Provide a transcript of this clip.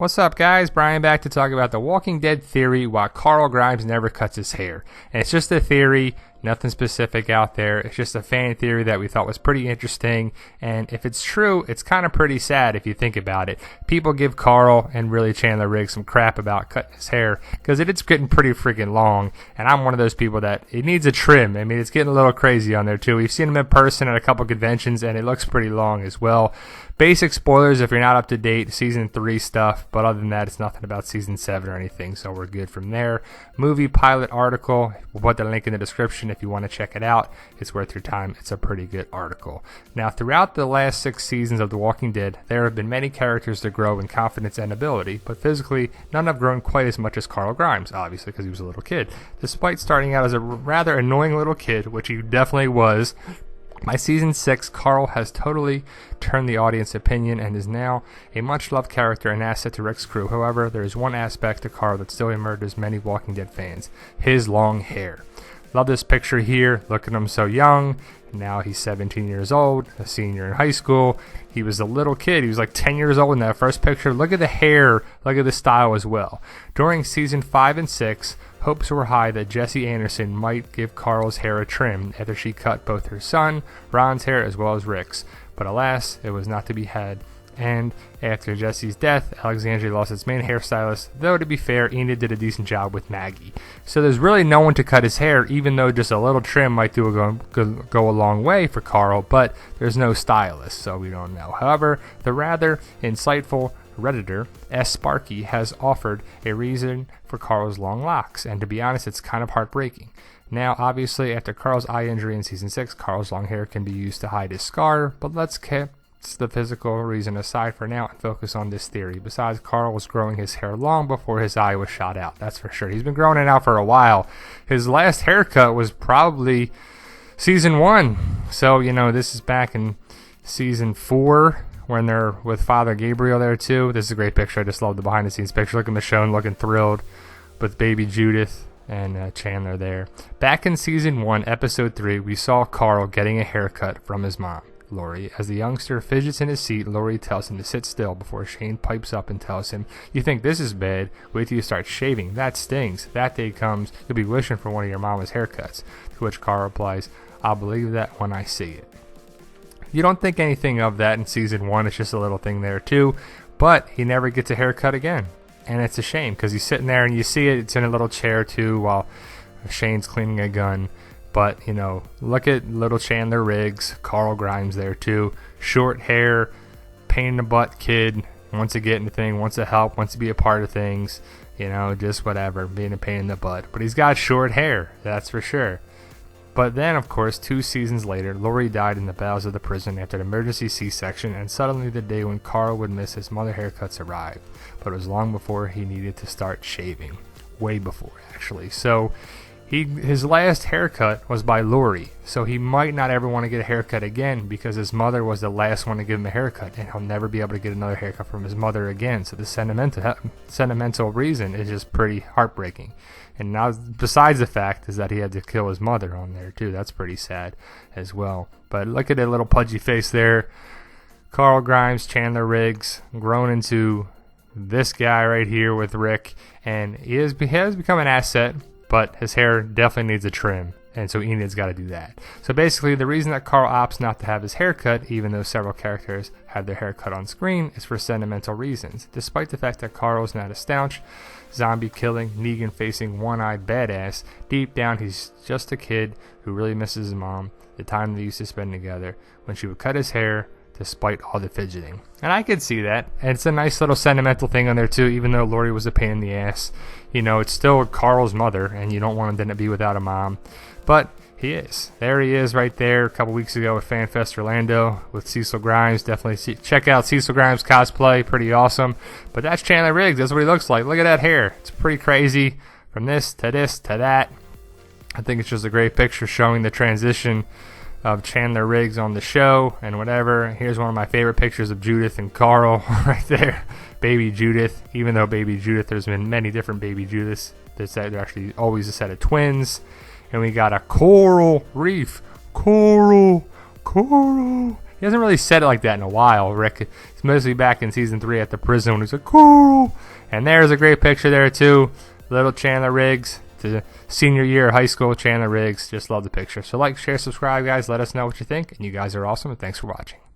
What's up, guys? Brian back to talk about the Walking Dead theory why Carl Grimes never cuts his hair. And it's just a theory, nothing specific out there. It's just a fan theory that we thought was pretty interesting. And if it's true, it's kind of pretty sad if you think about it. People give Carl and really Chandler Riggs some crap about cutting his hair because it's getting pretty freaking long. And I'm one of those people that it needs a trim. I mean, it's getting a little crazy on there too. We've seen him in person at a couple conventions and it looks pretty long as well. Basic spoilers if you're not up to date, season 3 stuff, but other than that, it's nothing about season 7 or anything, so we're good from there. Movie pilot article, we'll put the link in the description if you want to check it out. It's worth your time. It's a pretty good article. Now, throughout the last 6 seasons of The Walking Dead, there have been many characters that grow in confidence and ability, but physically, none have grown quite as much as Carl Grimes, obviously because he was a little kid. Despite starting out as a rather annoying little kid, which he definitely was, by season 6, Carl has totally turned the audience opinion and is now a much-loved character and asset to Rick's crew. However, there is one aspect to Carl that still emerges many Walking Dead fans: his long hair. Love this picture here. Look at him so young. Now he's 17 years old, a senior in high school. He was a little kid. He was like 10 years old in that first picture. Look at the hair. Look at the style as well. During season 5 and 6, hopes were high that Jesse Anderson might give Carl's hair a trim after she cut both her son, Ron's hair, as well as Rick's. But alas, it was not to be had. And after Jesse's death, Alexandria lost its main hairstylist, though to be fair, Enid did a decent job with Maggie. So there's really no one to cut his hair, even though just a little trim might go a long way for Carl, but there's no stylist, so we don't know. However, the rather insightful Redditor S. Sparky has offered a reason for Carl's long locks, and to be honest, it's kind of heartbreaking. Now, obviously, after Carl's eye injury in season 6, Carl's long hair can be used to hide his scar, but let's keep the physical reason aside for now and focus on this theory. Besides, Carl was growing his hair long before his eye was shot out, that's for sure. He's been growing it out for a while. His last haircut was probably season 1, so, this is back in season 4, when they're with Father Gabriel there too. This is a great picture. I just love the behind the scenes picture. Look at Michonne looking thrilled with baby Judith and Chandler there. Back in season 1, episode 3, we saw Carl getting a haircut from his mom, Lori. As the youngster fidgets in his seat, Lori tells him to sit still before Shane pipes up and tells him, "You think this is bad? Wait till you start shaving. That stings. That day comes, you'll be wishing for one of your mama's haircuts." To which Carl replies, "I'll believe that when I see it." You don't think anything of that in season 1. It's just a little thing there too. But he never gets a haircut again. And it's a shame because he's sitting there and you see it. It's in a little chair too while Shane's cleaning a gun. But, look at little Chandler Riggs, Carl Grimes there too. Short hair, pain in the butt kid. Wants to get into things, wants to help, wants to be a part of things. Just whatever, being a pain in the butt. But he's got short hair, that's for sure. But then, of course, 2 seasons later, Lori died in the bowels of the prison after an emergency C-section, and suddenly the day when Carl would miss his mother haircuts arrived. But it was long before he needed to start shaving. Way before, actually. So, his last haircut was by Lori, so he might not ever want to get a haircut again because his mother was the last one to give him a haircut, and he'll never be able to get another haircut from his mother again. So the sentimental reason is just pretty heartbreaking. And now, besides the fact is that he had to kill his mother on there too. That's pretty sad as well. But look at that little pudgy face there. Carl Grimes, Chandler Riggs, grown into this guy right here with Rick, and he has become an asset. But his hair definitely needs a trim, and so Enid's got to do that. So basically, the reason that Carl opts not to have his hair cut, even though several characters have their hair cut on screen, is for sentimental reasons. Despite the fact that Carl's not a staunch, zombie-killing, Negan-facing, one-eyed badass, deep down he's just a kid who really misses his mom, the time they used to spend together, when she would cut his hair, despite all the fidgeting. And I could see that. And it's a nice little sentimental thing on there too, even though Lori was a pain in the ass. It's still Carl's mother, and you don't want him to be without a mom. But he is. There he is right there a couple weeks ago at FanFest Orlando with Cecil Grimes. Definitely check out Cecil Grimes cosplay. Pretty awesome. But that's Chandler Riggs. That's what he looks like. Look at that hair. It's pretty crazy. From this to that. I think it's just a great picture showing the transition of Chandler Riggs on the show and whatever. Here's one of my favorite pictures of Judith and Carl right there. Baby Judith. Even though baby Judith, there's been many different baby Judiths. There's actually always a set of twins. And we got a coral reef. Coral. He hasn't really said it like that in a while, Rick. It's mostly back in season 3 at the prison when he's like, Carl. And there's a great picture there, too. Little Chandler Riggs. The senior year of high school, Chandler Riggs. Just love the picture. So like, share, subscribe, guys. Let us know what you think. And you guys are awesome, and thanks for watching.